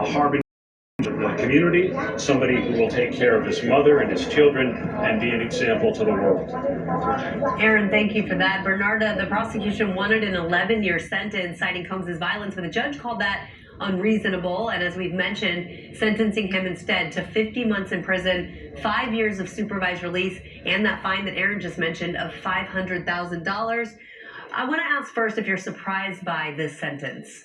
harbinger of the community, somebody who will take care of his mother and his children and be an example to the world. Aaron, thank you for that. Bernarda, the prosecution wanted an 11-year sentence citing Combs' violence, but the judge called that unreasonable, and as we've mentioned, sentencing him instead to 50 months in prison, 5 years of supervised release, and that fine that Aaron just mentioned of $500,000. I want to ask first if you're surprised by this sentence.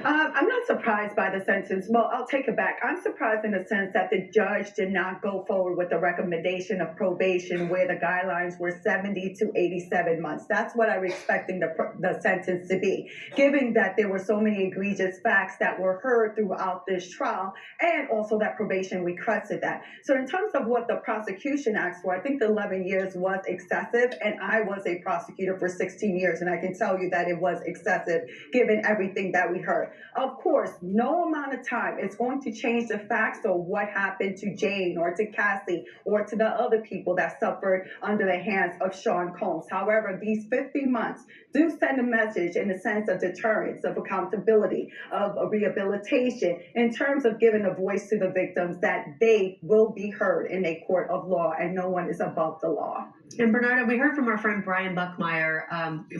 I'm not surprised by the sentence. Well, I'll take it back. I'm surprised in the sense that the judge did not go forward with the recommendation of probation where the guidelines were 70 to 87 months. That's what I was expecting the sentence to be, given that there were so many egregious facts that were heard throughout this trial, and also that probation requested that. So in terms of what the prosecution asked for, I think the 11 years was excessive, and I was a prosecutor for 16 years, and I can tell you that it was excessive given everything that we heard. Of course, no amount of time is going to change the facts of what happened to Jane or to Cassie or to the other people that suffered under the hands of Sean Combs. However, these 50 months do send a message in the sense of deterrence, of accountability, of rehabilitation, in terms of giving a voice to the victims that they will be heard in a court of law and no one is above the law. And Bernarda, we heard from our friend Brian Buckmeyer,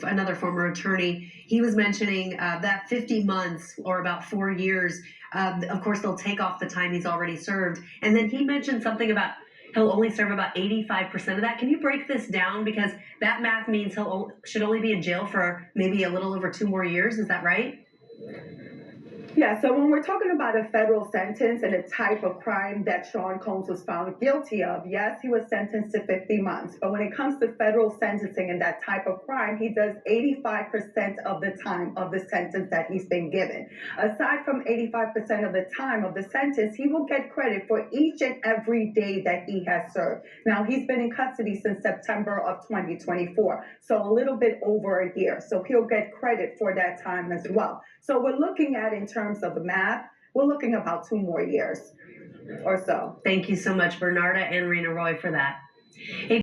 another former attorney. He was mentioning that 50 months or about 4 years, of course, they'll take off the time he's already served. And then he mentioned something about he'll only serve about 85% of that. Can you break this down? Because that math means should only be in jail for maybe a little over 2 more years. Is that right? Yeah, so when we're talking about a federal sentence and the type of crime that Sean Combs was found guilty of, yes, he was sentenced to 50 months. But when it comes to federal sentencing and that type of crime, he does 85% of the time of the sentence that he's been given. Aside from 85% of the time of the sentence, he will get credit for each and every day that he has served. Now, he's been in custody since September of 2024, so a little bit over a year. So he'll get credit for that time as well. So we're looking at, in terms of the math, we're looking about 2 more years or so. Thank you so much, Bernarda and Rena Roy, for that.